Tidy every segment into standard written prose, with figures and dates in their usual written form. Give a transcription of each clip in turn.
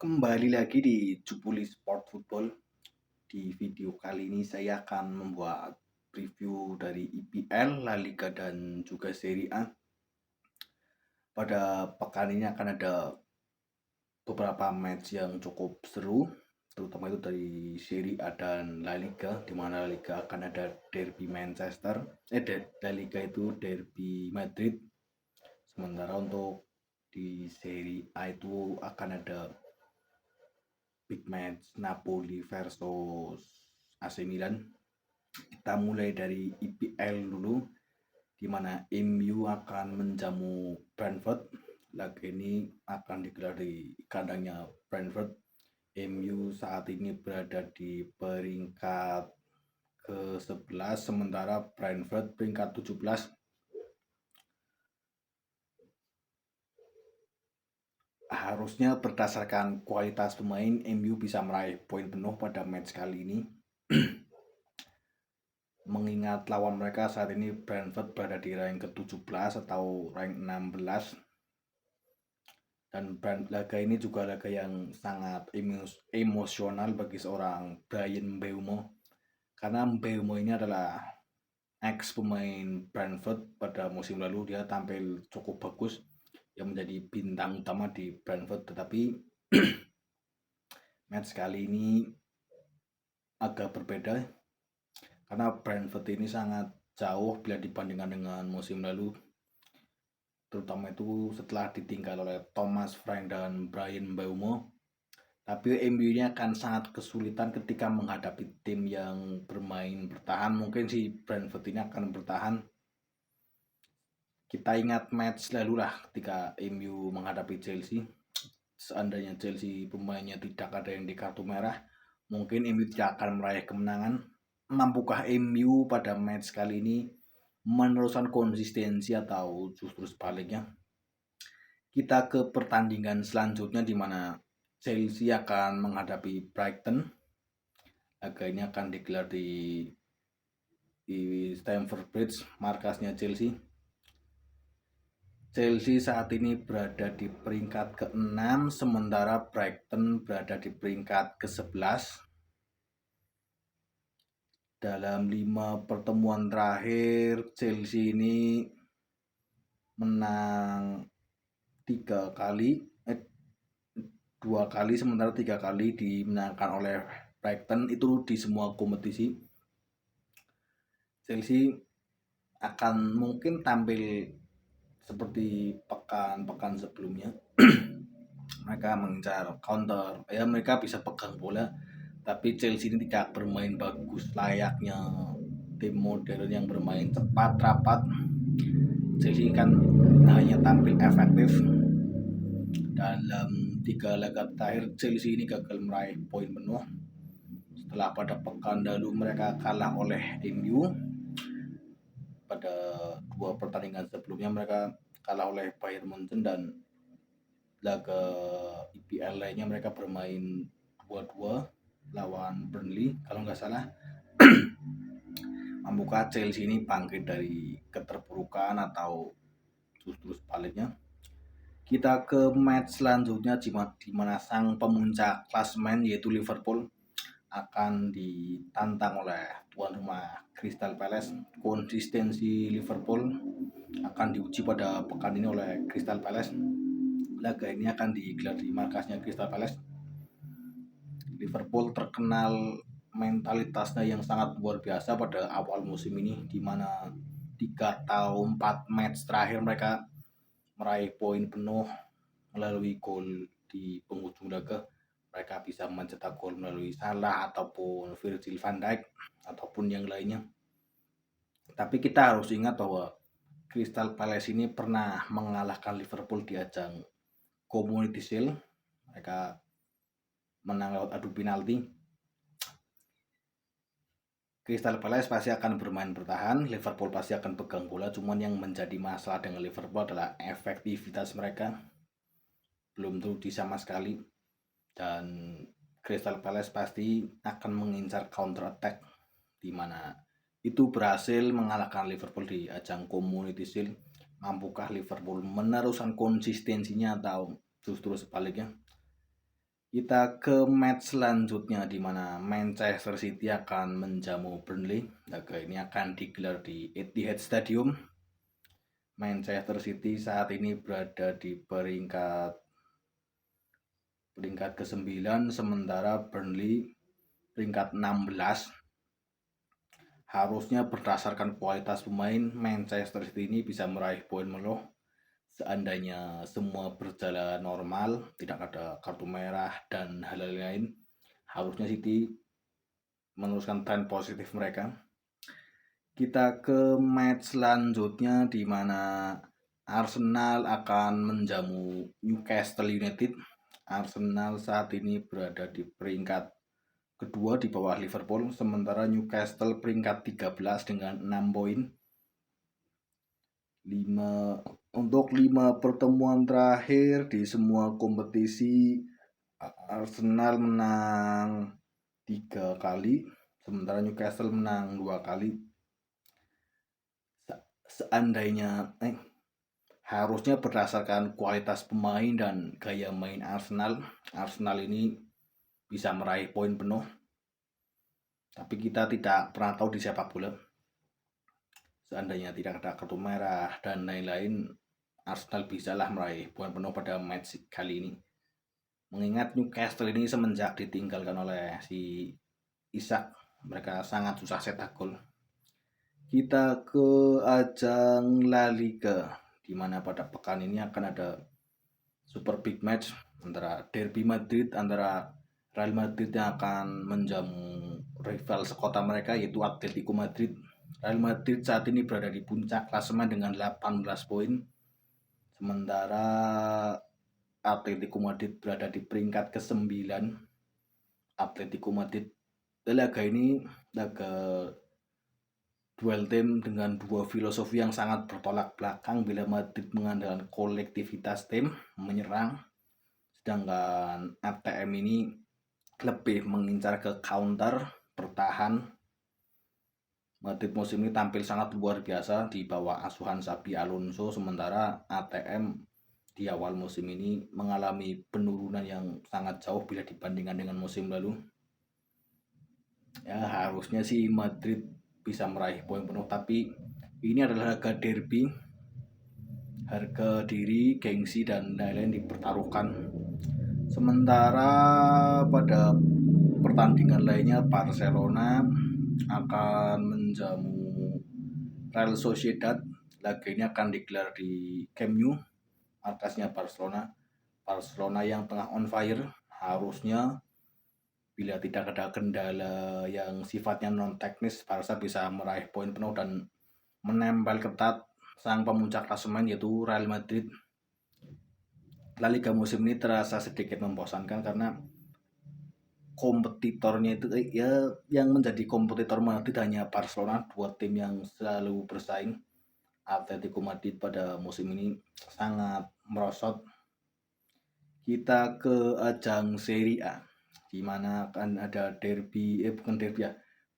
Kembali lagi di Jupuli Sport Football. Di video kali ini saya akan membuat review dari IPL, La Liga dan juga Serie A. Pada pekan ini akan ada beberapa match yang cukup seru, terutama itu dari Serie A dan La Liga, di mana La Liga akan ada derby Manchester, La Liga itu derby Madrid. Sementara untuk di Serie A itu akan ada big match Napoli versus AC Milan. Kita mulai dari IPL dulu, di mana MU akan menjamu Brentford. Laga ini akan digelar di kandangnya Brentford. MU saat ini berada di peringkat ke-11, sementara Brentford peringkat 17. Harusnya berdasarkan kualitas pemain, MU bisa meraih poin penuh pada match kali ini. Mengingat lawan mereka saat ini Brentford berada di rank ke-17 atau rank 16. Dan laga ini juga laga yang sangat emosional bagi seorang Bryan Mbeumo. Karena Mbeumo ini adalah ex pemain Brentford. Pada musim lalu dia tampil cukup bagus, yang menjadi bintang utama di Brentford. Tetapi match kali ini agak berbeda, karena Brentford ini sangat jauh bila dibandingkan dengan musim lalu, terutama itu setelah ditinggal oleh Thomas Frank dan Bryan Mbeumo. Tapi MU ini akan sangat kesulitan ketika menghadapi tim yang bermain bertahan. Mungkin si Brentford ini akan bertahan. Kita ingat match lalu lah ketika MU menghadapi Chelsea. Seandainya Chelsea pemainnya tidak ada yang di kartu merah, mungkin MU tidak akan meraih kemenangan. Mampukah MU pada match kali ini meneruskan konsistensi atau justru sebaliknya? Kita ke pertandingan selanjutnya, di mana Chelsea akan menghadapi Brighton. Laga ini akan digelar di Stamford Bridge, markasnya Chelsea. Chelsea saat ini berada di peringkat ke-6, sementara Brighton berada di peringkat ke-11. Dalam 5 pertemuan terakhir, Chelsea ini menang 2 kali, sementara 3 kali dimenangkan oleh Brighton, itu di semua kompetisi. Chelsea akan mungkin tampil seperti pekan-pekan sebelumnya. Mereka mengincar counter, mereka bisa pegang bola, tapi Chelsea ini tidak bermain bagus layaknya tim modern yang bermain cepat, rapat. Chelsea kan hanya tampil efektif. Dalam 3 laga terakhir, Chelsea ini gagal meraih poin penuh. Setelah pada pekan lalu mereka kalah oleh MU. Pada 2 pertandingan sebelumnya mereka kalah oleh Bayern Munchen, dan laga IPL lainnya mereka bermain 2-2 lawan Burnley kalau nggak salah. Mampukah Chelsea ini bangkit dari keterpurukan atau justru sebaliknya? Kita ke match selanjutnya, di mana sang pemuncak klasemen yaitu Liverpool akan ditantang oleh tuan rumah Crystal Palace. Konsistensi Liverpool akan diuji pada pekan ini oleh Crystal Palace. Laga ini akan digelar di markasnya Crystal Palace. Liverpool terkenal mentalitasnya yang sangat luar biasa pada awal musim ini, di mana 3 atau 4 match terakhir mereka meraih poin penuh melalui gol di penghujung laga. Mereka bisa mencetak gol melalui Salah ataupun Virgil van Dijk ataupun yang lainnya. Tapi kita harus ingat bahwa Crystal Palace ini pernah mengalahkan Liverpool di ajang Community Shield. Mereka menang lewat adu penalti. Crystal Palace pasti akan bermain bertahan, Liverpool pasti akan pegang bola. Cuman yang menjadi masalah dengan Liverpool adalah efektivitas mereka belum teruji sama sekali, dan Crystal Palace pasti akan mengincar counter attack, di mana itu berhasil mengalahkan Liverpool di ajang Community Shield. Mampukah Liverpool meneruskan konsistensinya atau justru sebaliknya? Kita ke match selanjutnya di mana Manchester City akan menjamu Burnley. Laga ini akan digelar di Etihad Stadium. Manchester City saat ini berada di peringkat ke-9, sementara Burnley peringkat 16. Harusnya berdasarkan kualitas pemain, Manchester City ini bisa meraih poin penuh seandainya semua berjalan normal, tidak ada kartu merah dan hal-hal lain. Harusnya City meneruskan tren positif mereka. Kita ke match selanjutnya di mana Arsenal akan menjamu Newcastle United. Arsenal saat ini berada di peringkat kedua di bawah Liverpool, sementara Newcastle peringkat 13 dengan 6 poin. Untuk 5 pertemuan terakhir di semua kompetisi, Arsenal menang 3 kali, sementara Newcastle menang 2 kali. Seandainya harusnya berdasarkan kualitas pemain dan gaya main Arsenal ini bisa meraih poin penuh. Tapi kita tidak pernah tahu di sepak bola. Seandainya tidak ada kartu merah dan lain-lain, Arsenal bisalah meraih poin penuh pada match kali ini. Mengingat Newcastle ini semenjak ditinggalkan oleh si Isak, mereka sangat susah cetak gol. Kita ke ajang La Liga, di mana pada pekan ini akan ada super big match antara Derby Madrid antara Real Madrid yang akan menjamu rival sekota mereka yaitu Atletico Madrid. Real Madrid saat ini berada di puncak klasemen dengan 18 poin, sementara Atletico Madrid berada di peringkat ke-9. Atletico Madrid, laga ini laga duel tim dengan dua filosofi yang sangat bertolak belakang. Bila Madrid mengandalkan kolektivitas tim menyerang, sedangkan ATM ini lebih mengincar ke counter bertahan. Madrid musim ini tampil sangat luar biasa di bawah asuhan Xabi Alonso, sementara ATM di awal musim ini mengalami penurunan yang sangat jauh bila dibandingkan dengan musim lalu. Ya harusnya sih Madrid bisa meraih poin penuh, tapi ini adalah laga derby, harga diri, gengsi dan lain-lain dipertaruhkan. Sementara pada pertandingan lainnya Barcelona akan menjamu Real Sociedad. Laga ini akan digelar di Camp Nou, markasnya Barcelona. Barcelona yang tengah on fire, harusnya bila tidak ada kendala yang sifatnya non teknis, Barca bisa meraih poin penuh dan menempel ketat sang pemuncak klasemen yaitu Real Madrid. La Liga musim ini terasa sedikit membosankan karena kompetitornya itu ya yang menjadi kompetitor Madrid hanya Barcelona, dua tim yang selalu bersaing. Atletico Madrid pada musim ini sangat merosot. Kita ke ajang Serie A, di mana akan ada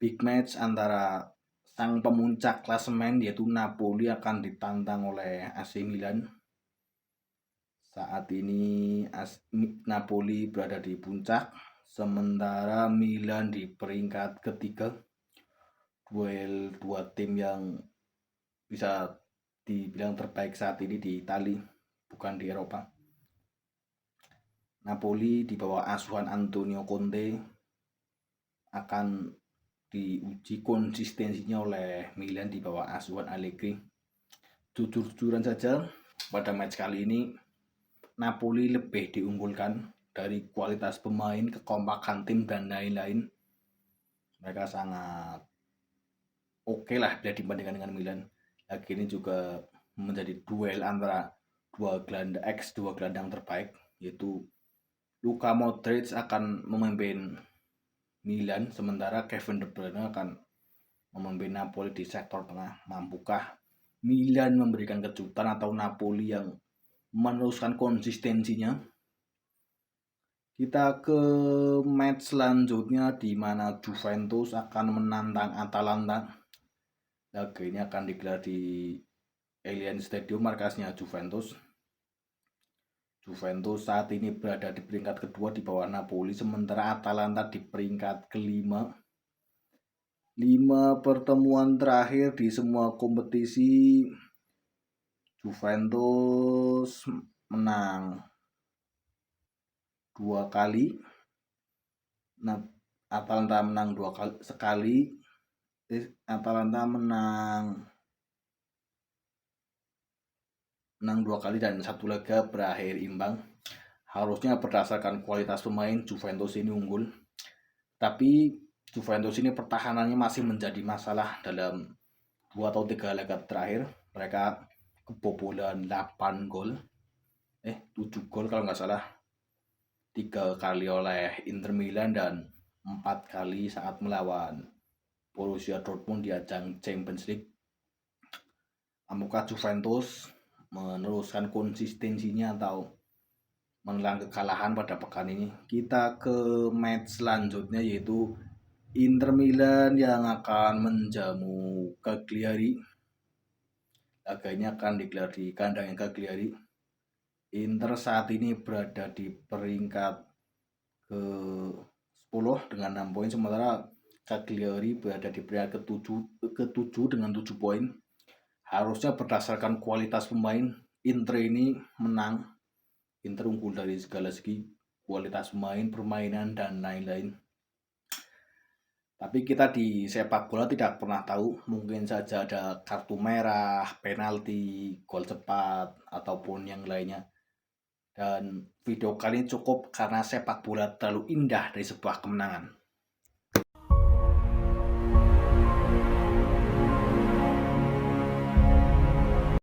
big match antara sang pemuncak klasemen yaitu Napoli akan ditantang oleh AC Milan. Saat ini Napoli berada di puncak, sementara Milan di peringkat ketiga. Duel dua tim yang bisa dibilang terbaik saat ini di Italia, bukan di Eropa. Napoli di bawah asuhan Antonio Conte akan diuji konsistensinya oleh Milan di bawah asuhan Allegri. Jujur-jujuran saja, pada match kali ini Napoli lebih diunggulkan dari kualitas pemain, kekompakan tim dan lain-lain. Mereka sangat oke lah bila dibandingkan dengan Milan. Lagi ini juga menjadi duel antara dua gelandang terbaik, yaitu Luka Modric akan memimpin Milan, sementara Kevin De Bruyne akan memimpin Napoli di sektor tengah. Mampukah Milan memberikan kejutan atau Napoli yang meneruskan konsistensinya? Kita ke match selanjutnya di mana Juventus akan menantang Atalanta. Laga ini akan digelar di Allianz Stadium, markasnya Juventus. Juventus saat ini berada di peringkat kedua di bawah Napoli, sementara Atalanta di peringkat kelima. 5 pertemuan terakhir di semua kompetisi Juventus menang 2 kali. Nah, Atalanta menang 2 kali sekali. Atalanta menang 2 kali dan satu laga berakhir imbang. Harusnya berdasarkan kualitas pemain Juventus ini unggul. Tapi Juventus ini pertahanannya masih menjadi masalah dalam 2 atau 3 laga terakhir. Mereka kebobolan 8 gol. 7 gol kalau nggak salah. 3 kali oleh Inter Milan dan 4 kali saat melawan Borussia Dortmund di ajang Champions League. Apakah Juventus meneruskan konsistensinya atau menelan kekalahan pada pekan ini? Kita ke match selanjutnya, yaitu Inter Milan yang akan menjamu Cagliari. Laga ini akan digelar di kandang Cagliari. Inter saat ini berada di peringkat ke-10 dengan 6 poin, sementara Cagliari berada di peringkat ke-7 dengan 7 poin. Harusnya berdasarkan kualitas pemain, Inter ini menang. Inter unggul dari segala segi, kualitas pemain, permainan, dan lain-lain. Tapi kita di sepak bola tidak pernah tahu, mungkin saja ada kartu merah, penalti, gol cepat, ataupun yang lainnya. Dan video kali ini cukup karena sepak bola terlalu indah dari sebuah kemenangan.